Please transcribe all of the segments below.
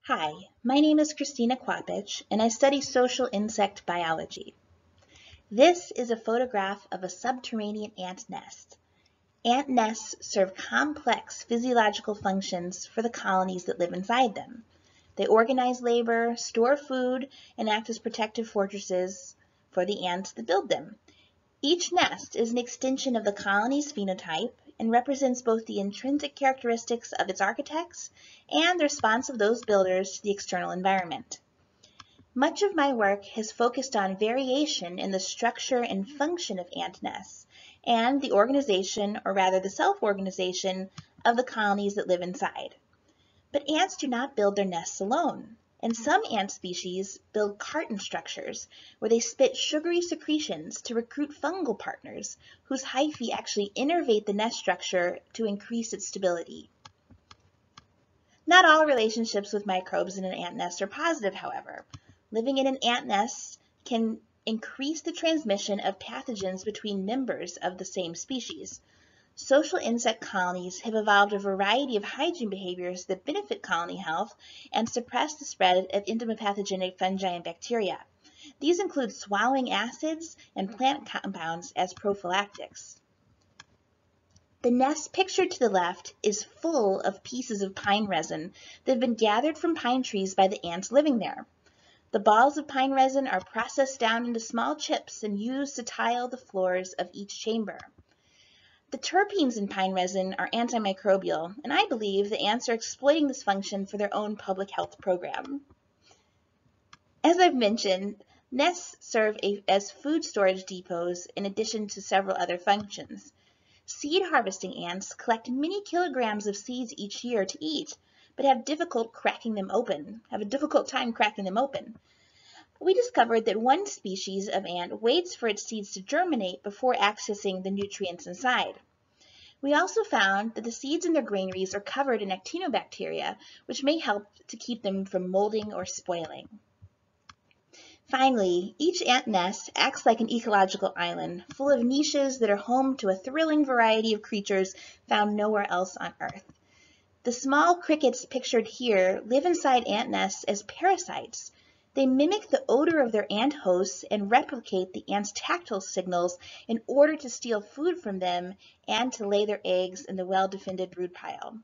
Hi, my name is Christina Kwapich, and I study social insect biology. This is a photograph of a subterranean ant nest. Ant nests serve complex physiological functions for the colonies that live inside them. They organize labor, store food, and act as protective fortresses for the ants that build them. Each nest is an extension of the colony's phenotype and represents both the intrinsic characteristics of its architects and the response of those builders to the external environment. Much of my work has focused on variation in the structure and function of ant nests and the organization, or rather the self-organization, of the colonies that live inside. But ants do not build their nests alone. And some ant species build carton structures where they spit sugary secretions to recruit fungal partners whose hyphae actually innervate the nest structure to increase its stability. Not all relationships with microbes in an ant nest are positive, however. Living in an ant nest can increase the transmission of pathogens between members of the same species. Social insect colonies have evolved a variety of hygiene behaviors that benefit colony health and suppress the spread of entomopathogenic fungi and bacteria. These include swallowing acids and plant compounds as prophylactics. The nest pictured to the left is full of pieces of pine resin that have been gathered from pine trees by the ants living there. The balls of pine resin are processed down into small chips and used to tile the floors of each chamber. The terpenes in pine resin are antimicrobial, and I believe the ants are exploiting this function for their own public health program. As I've mentioned, nests serve as food storage depots in addition to several other functions. Seed harvesting ants collect many kilograms of seeds each year to eat, but have a difficult time cracking them open. We discovered that one species of ant waits for its seeds to germinate before accessing the nutrients inside. We also found that the seeds in their granaries are covered in actinobacteria, which may help to keep them from molding or spoiling. Finally, each ant nest acts like an ecological island, full of niches that are home to a thrilling variety of creatures found nowhere else on Earth. The small crickets pictured here live inside ant nests as parasites. They mimic the odor of their ant hosts and replicate the ants' tactile signals in order to steal food from them and to lay their eggs in the well-defended brood pile.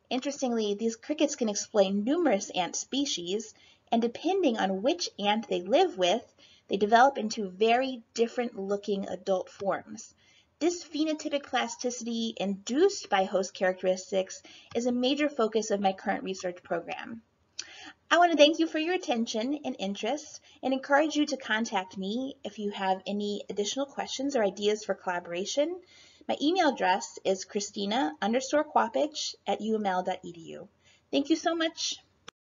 Interestingly, these crickets can explain numerous ant species, and depending on which ant they live with, they develop into very different-looking adult forms. This phenotypic plasticity induced by host characteristics is a major focus of my current research program. I want to thank you for your attention and interest and encourage you to contact me if you have any additional questions or ideas for collaboration. My email address is christina_kwapich@uml.edu. Thank you so much.